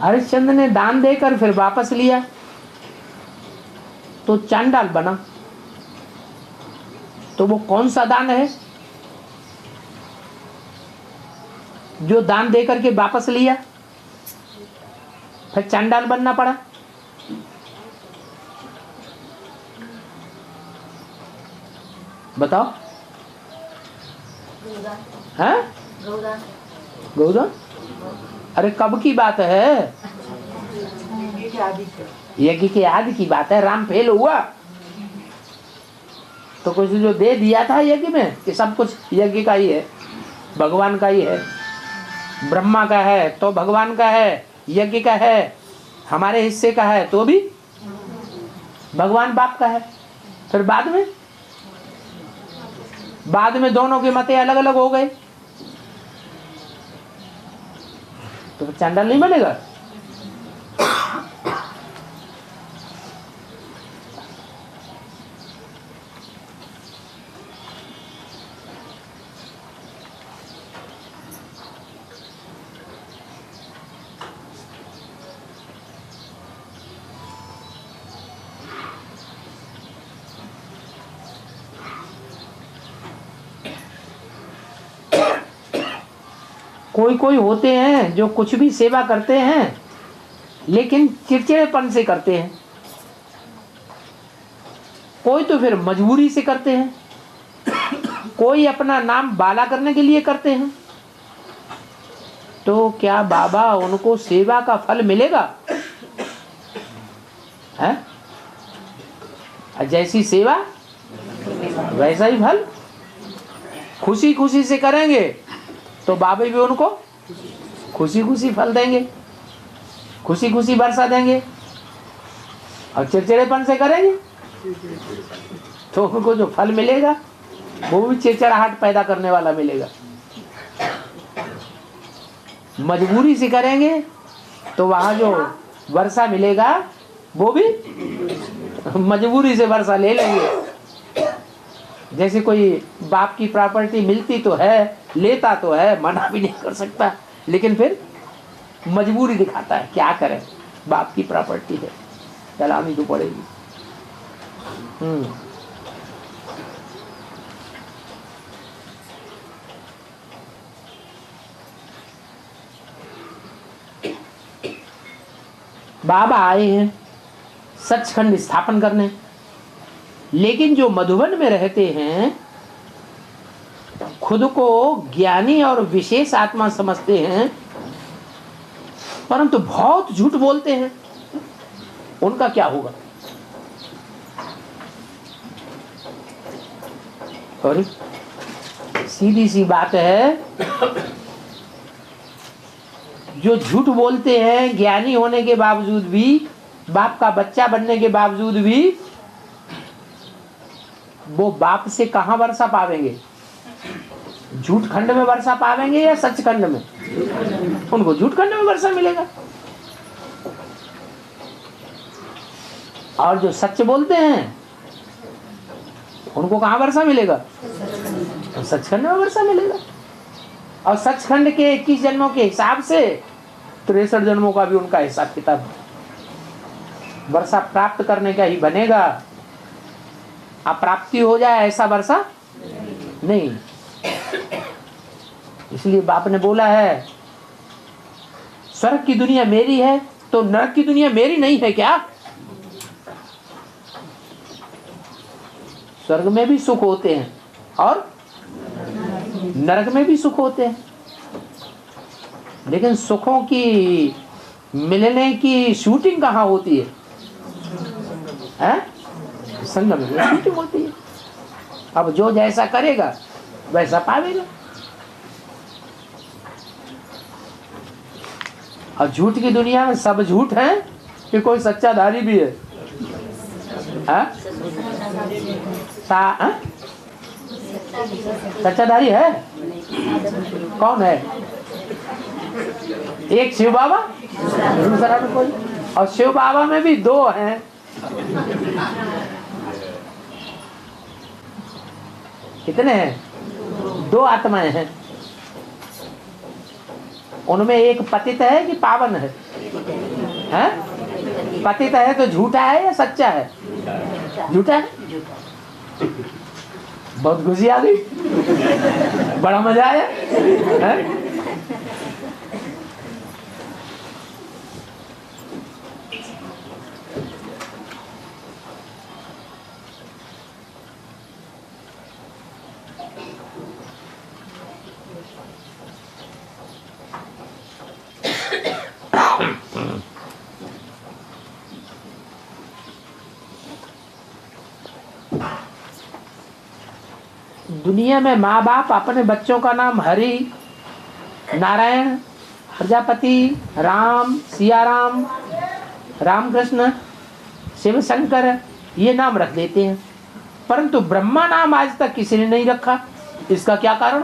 हरिश्चंद्र ने दान देकर फिर वापस लिया तो चांडाल बना। तो वो कौन सा दान है जो दान देकर के वापस लिया फिर चांडाल बनना पड़ा? बताओ। हैं? गौदान? अरे कब की बात है? यज्ञ के आदि की बात है। राम फेल हुआ तो कुछ जो दे दिया था यज्ञ में कि सब कुछ यज्ञ का ही है, भगवान का ही है। ब्रह्मा का है तो भगवान का है, यज्ञ का है, हमारे हिस्से का है तो भी भगवान बाप का है। फिर बाद में दोनों के मते अलग अलग हो गए तो चांडाल नहीं बनेगा। कोई होते हैं जो कुछ भी सेवा करते हैं लेकिन चिड़चिड़ेपन से करते हैं, कोई तो फिर मजबूरी से करते हैं, कोई अपना नाम बाला करने के लिए करते हैं। तो क्या बाबा उनको सेवा का फल मिलेगा? है? जैसी सेवा वैसा ही फल। खुशी खुशी से करेंगे तो बाबा भी उनको खुशी खुशी फल देंगे, खुशी खुशी वर्षा देंगे। और चिड़चिड़ेपन से करेंगे तो उनको जो फल मिलेगा वो भी चिड़चिड़ाहट पैदा करने वाला मिलेगा। मजबूरी से करेंगे तो वहां जो वर्षा मिलेगा वो भी मजबूरी से वर्षा ले लेंगे। जैसे कोई बाप की प्रॉपर्टी मिलती तो है, लेता तो है, मना भी नहीं कर सकता, लेकिन फिर मजबूरी दिखाता है। क्या करें, बाप की प्रॉपर्टी है, चलानी तो पड़ेगी। बाबा आए हैं सचखंड स्थापन करने, लेकिन जो मधुबन में रहते हैं, खुद को ज्ञानी और विशेष आत्मा समझते हैं, परंतु बहुत झूठ बोलते हैं, उनका क्या होगा? और सीधी सी बात है, जो झूठ बोलते हैं ज्ञानी होने के बावजूद भी, बाप का बच्चा बनने के बावजूद भी, वो बाप से कहां वर्षा पावेंगे? झूठ खंड में वर्षा पावेंगे या सच खंड में? उनको झूठ खंड में वर्षा मिलेगा। और जो सच बोलते हैं उनको कहां वर्षा मिलेगा? सचखंड में वर्षा मिलेगा। और सचखंड के 21 जन्मों के हिसाब से 63 जन्मों का भी उनका हिसाब किताब वर्षा प्राप्त करने का ही बनेगा। अप्राप्ति हो जाए ऐसा वर्षा नहीं। इसलिए बाप ने बोला है, स्वर्ग की दुनिया मेरी है तो नरक की दुनिया मेरी नहीं है क्या? स्वर्ग में भी सुख होते हैं और नरक में भी सुख होते हैं, लेकिन सुखों की मिलने की शूटिंग कहाँ होती है? संगम में शूटिंग होती है। अब जो जैसा करेगा वैसा पावेगा। और झूठ की दुनिया में सब झूठ है कि कोई सच्चा धारी भी है? सच्चाधारी है? कौन है? एक शिव बाबा, दूसरा में कोई। और शिव बाबा में भी दो हैं। कितने हैं? दो आत्माएं हैं। उनमें एक पतित है कि पावन है? पतित है तो झूठा है या सच्चा है? झूठा है। बहुत खुशी आ गई, बड़ा मजा आया है? दुनिया में माँ बाप अपने बच्चों का नाम हरि, नारायण, प्रजापति, राम, सियाराम, रामकृष्ण, शिव शंकर ये नाम रख देते हैं, परंतु ब्रह्मा नाम आज तक किसी ने नहीं रखा। इसका क्या कारण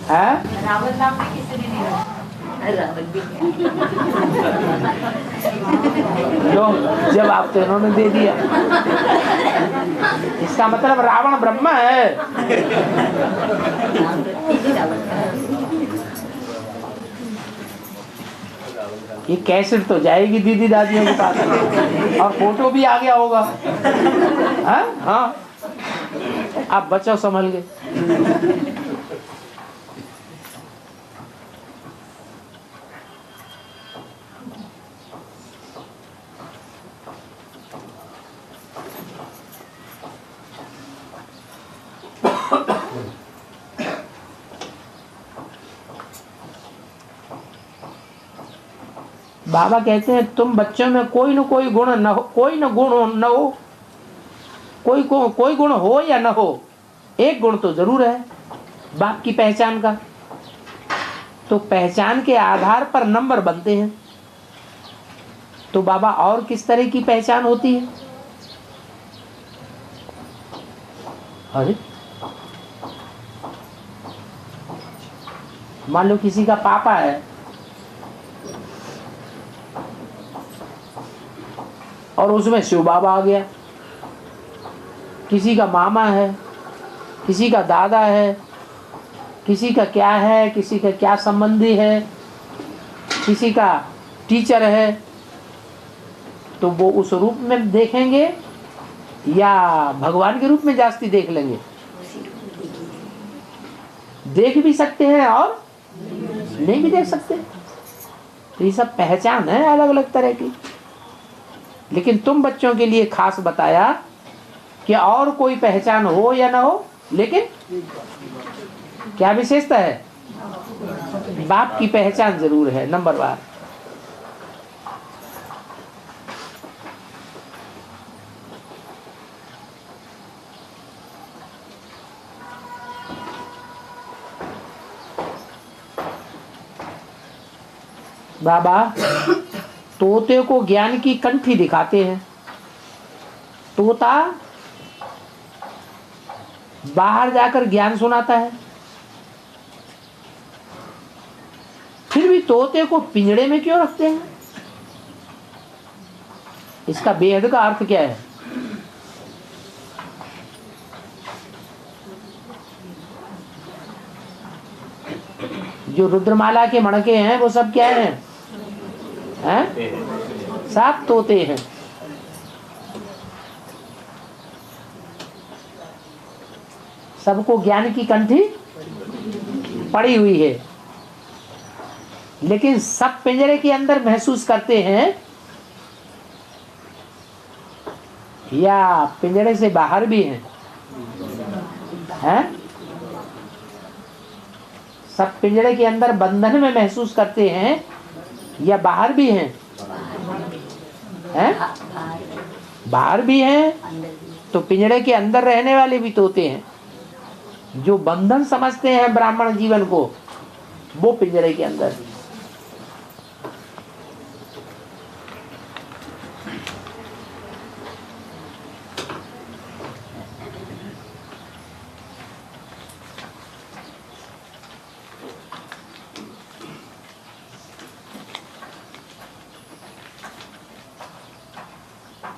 है? रावण नाम भी किसी ने नहीं रखा। जब आप तो इन्होंने दे दिया, इसका मतलब रावण ब्रह्मा है। ये कैसेट तो जाएगी दीदी दादियों के पास और फोटो भी आ गया होगा। हाँ, आप बचो संभल के। बाबा कहते हैं तुम बच्चों में कोई न कोई गुण न हो, कोई न गुण न हो, कोई गुण हो या न हो, एक गुण तो जरूर है बाप की पहचान का। तो पहचान के आधार पर नंबर बनते हैं। तो बाबा और किस तरह की पहचान होती है? अरे मान लो किसी का पापा है और उसमें शिव बाबा आ गया, किसी का मामा है, किसी का दादा है, किसी का क्या है, किसी का क्या संबंधी है, किसी का टीचर है, तो वो उस रूप में देखेंगे या भगवान के रूप में जास्ती देख लेंगे? देख भी सकते हैं और नहीं भी देख सकते। तो ये सब पहचान है अलग अलग तरह की। लेकिन तुम बच्चों के लिए खास बताया कि और कोई पहचान हो या ना हो, लेकिन क्या विशेषता है? बाप की पहचान जरूर है, नंबर 1। बाबा तोते को ज्ञान की कंठी दिखाते हैं। तोता बाहर जाकर ज्ञान सुनाता है, फिर भी तोते को पिंजड़े में क्यों रखते हैं? इसका बेहद का अर्थ क्या है? जो रुद्रमाला के मणके हैं वो सब क्या हैं? सब तोते हैं। सबको ज्ञान की कंठी पड़ी हुई है, लेकिन सब पिंजरे के अंदर महसूस करते हैं या पिंजरे से बाहर भी हैं? सब पिंजरे के अंदर बंधन में महसूस करते हैं या बाहर भी हैं? बाहर भी हैं तो पिंजरे के अंदर रहने वाले भी तोते हैं। जो बंधन समझते हैं ब्राह्मण जीवन को, वो पिंजरे के अंदर।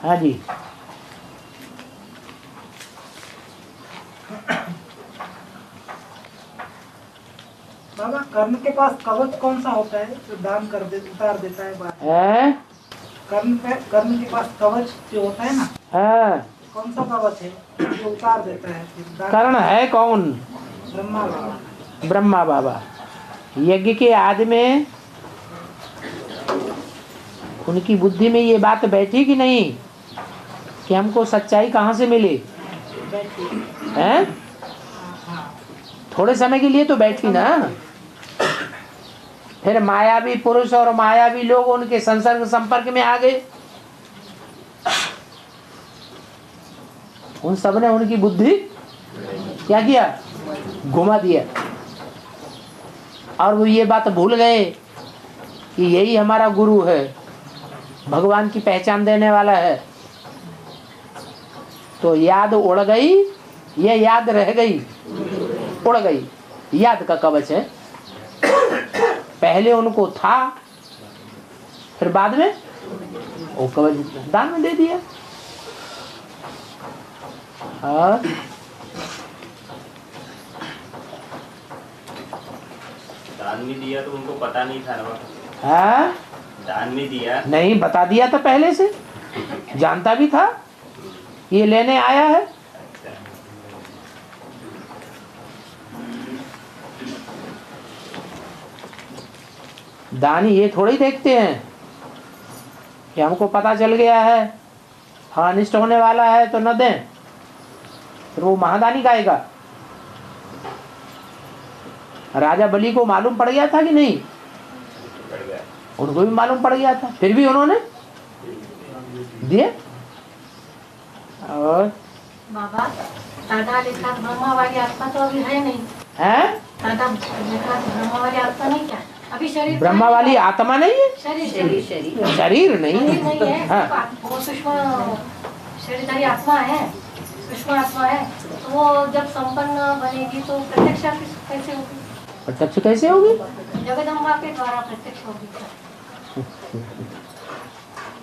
हाँ जी, बाबा कर्ण के पास कवच कौन सा होता है जो दान कर दे, उतार देता है बाहर? कर्ण के पास कवच जो होता है ना, कौन सा कवच है जो उतार देता है? कर्ण है कौन? ब्रह्मा बाबा। ब्रह्मा बाबा। यज्ञ के आदि में उनकी बुद्धि में ये बात बैठी कि नहीं कि हमको सच्चाई कहाँ से मिले? हैं? थोड़े समय के लिए तो बैठी ना, फिर मायावी पुरुष और मायावी लोग उनके संसर्ग संपर्क में आ गए। उन सब ने उनकी बुद्धि क्या किया? घुमा दिया, और वो ये बात भूल गए कि यही हमारा गुरु है, भगवान की पहचान देने वाला है। तो याद उड़ गई, ये याद रह गई, उड़ गई। याद का कवच है, पहले उनको था, फिर बाद में वो कवच दान में दे दिया। और दान में दिया तो उनको पता नहीं था ना? हाँ, दान में दिया नहीं, बता दिया था पहले से, जानता भी था ये लेने आया है। दानी ये थोड़ी देखते हैं कि हमको पता चल गया है, हाँ अनिष्ट होने वाला है तो न दें, फिर वो महादानी गाएगा। राजा बलि को मालूम पड़ गया था कि नहीं? उनको भी मालूम पड़ गया था, फिर भी उन्होंने दिए। और बाबा दादा लिखा ब्रह्मा वाली आत्मा तो अभी है नहीं है? दादा लिखा ब्रह्मा वाली आत्मा नहीं, क्या अभी शरीर? ब्रह्मा वाली आत्मा नहीं है, शरीर नहीं है। हाँ, वो सूक्ष्म शरीरधारी आत्मा है, सूक्ष्म आत्मा है। तो वो जब संपन्न बनेगी तो प्रत्यक्ष कैसे होगी? प्रत्यक्ष कैसे होगी? जगदम्बा के द्वारा प्रत्यक्ष होगी।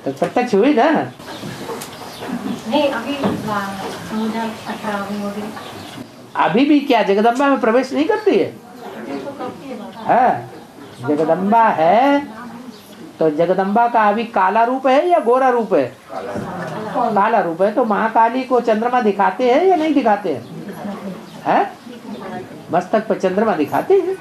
तो प्रत्यक्ष हुई ना? नहीं, अभी 18वीं होगी। अभी भी क्या जगदम्बा में प्रवेश नहीं करती है? हाँ, जगदम्बा है तो जगदम्बा का अभी काला रूप है या गोरा रूप है? काला रूप है। तो महाकाली को चंद्रमा दिखाते हैं या नहीं दिखाते हैं? मस्तक पर चंद्रमा दिखाते हैं।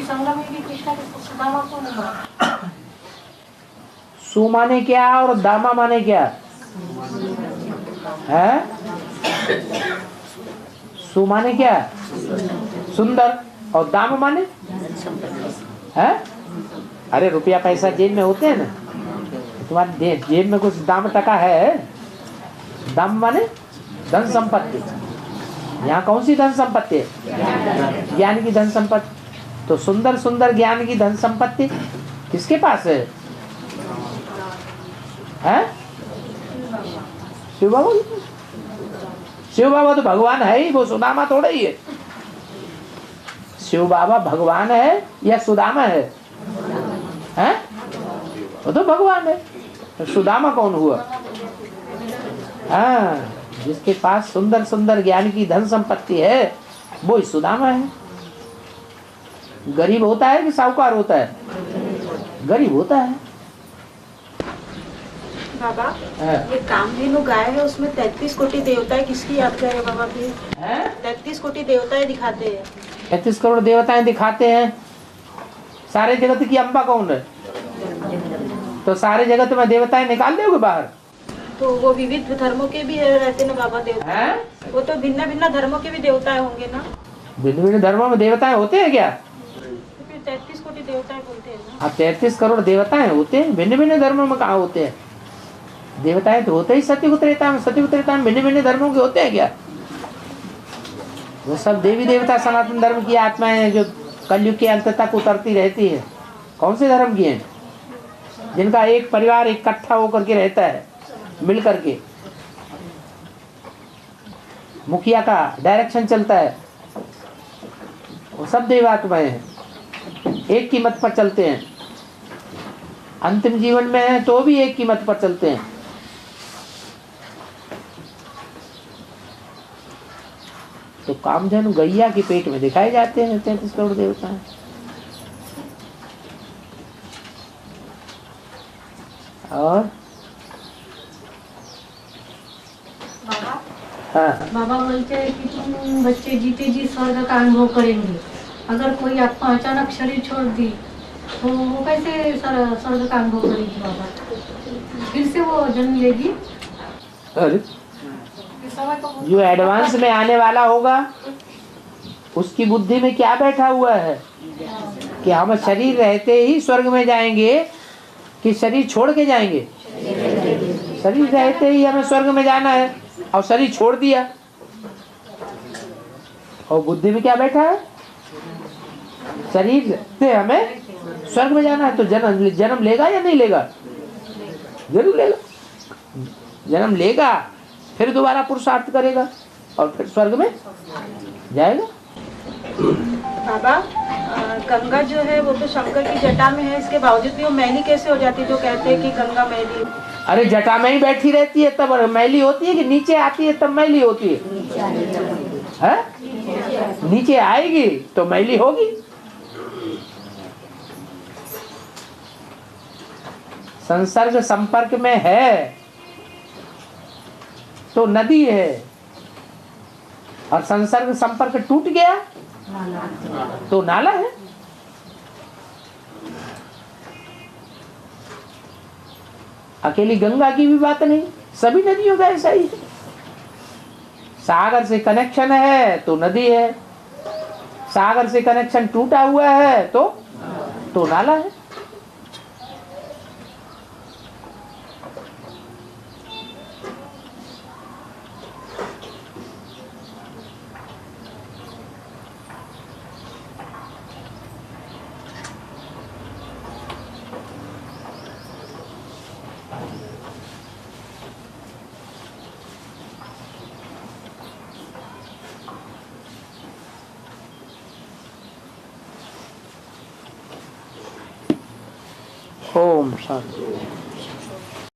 संगम युगी कृष्ण के सुदामा को नहीं माना। सु माने क्या और दामा माने क्या है? सु माने क्या? सुंदर। और दाम माने है? अरे रुपया पैसा जेब में होते हैं ना, तुम्हारे जेब में कुछ दाम टका है? दाम माने धन संपत्ति। यहाँ कौन सी धन संपत्ति है? ज्ञान की धन संपत्ति। तो सुंदर सुंदर ज्ञान की धन संपत्ति किसके पास है? हैं? शिव बाबा। शिव बाबा तो भगवान है ही, वो सुदामा थोड़ा ही है। शिव बाबा भगवान है या सुदामा है? हैं? वो तो भगवान है। तो सुदामा कौन हुआ? हाँ, जिसके पास सुंदर सुंदर ज्ञान की धन संपत्ति है वो ही सुदामा है। गरीब होता है कि साहूकार होता है? गरीब होता है। बाबा ये कामधेनु गाय है, उसमें 33 कोटि देवताएं किसकी याद करे बाबा? फिर 33 कोटि देवताएं दिखाते हैं। 33 करोड़ देवताएं दिखाते हैं। सारे जगत की अम्बा कौन है? तो सारे जगत में देवताएं निकाल दोगे बाहर? तो वो विविध धर्मों के भी रहते ना बाबा देवता है? वो तो भिन्न भिन्न धर्मों के भी देवताएं होंगे ना? भिन्न भिन्न धर्मों में देवताएं होते हैं क्या? तो फिर 33 कोटि देवताएं बोलते हैं ना? अब 33 करोड़ देवताएं होते हैं, भिन्न भिन्न धर्मों में कहाँ होते हैं? देवताएं तो होते ही सत्ययुग त्रेता में। सत्ययुग त्रेता में भिन्न भिन्न धर्मों के होते हैं क्या? वो सब देवी देवता सनातन धर्म की आत्माएं हैं जो कलयुग के अंत तक उतरती रहती है। कौन से धर्म की हैं? जिनका एक परिवार इकट्ठा होकर के रहता है, मिल करके मुखिया का डायरेक्शन चलता है। वो सब देवात्माएं हैं, एक की मत पर चलते हैं। अंतिम जीवन में है तो भी एक की मत पर चलते हैं। तो कामधेनु गैया के पेट में दिखाए जाते हैं 33 करोड़ देवता। और हाँ, बाबा बोलते हैं कि तुम बच्चे जीते जी स्वर्ग का अनुभव करेंगे। अगर कोई आत्मा अचानक शरीर छोड़ दी तो वो कैसे स्वर्ग का अनुभव करेगी बाबा? फिर से वो जन्म लेगी? अरे जो एडवांस में आने वाला होगा उसकी बुद्धि में क्या बैठा हुआ है कि हम शरीर रहते ही स्वर्ग में जाएंगे कि शरीर छोड़ के जाएंगे? शरीर रहते ही हमें स्वर्ग में जाना है और शरीर छोड़ दिया। और बुद्धि में क्या बैठा है? शरीर से हमें स्वर्ग में जाना है। तो जन्म लेगा या नहीं लेगा? जरूर लेगा। जन्म लेगा, फिर दोबारा पुरुषार्थ करेगा और फिर स्वर्ग में जाएगा। बाबा गंगा जो है वो तो शंकर की जटा में है, इसके बावजूद भी वो मैली कैसे हो जाती है? जो कहते हैं कि गंगा मैली। अरे जटा में ही बैठी रहती है तब मैली होती है कि नीचे आती है तब मैली होती है? नीचे आएगी तो मैली होगी। संसर्ग संपर्क में है तो नदी है, और संसर्ग संपर्क टूट गया तो नाला है। अकेली गंगा की भी बात नहीं, सभी नदियों का ऐसा ही है। सागर से कनेक्शन है तो नदी है, सागर से कनेक्शन टूटा हुआ है तो नाला है। ओम शांति।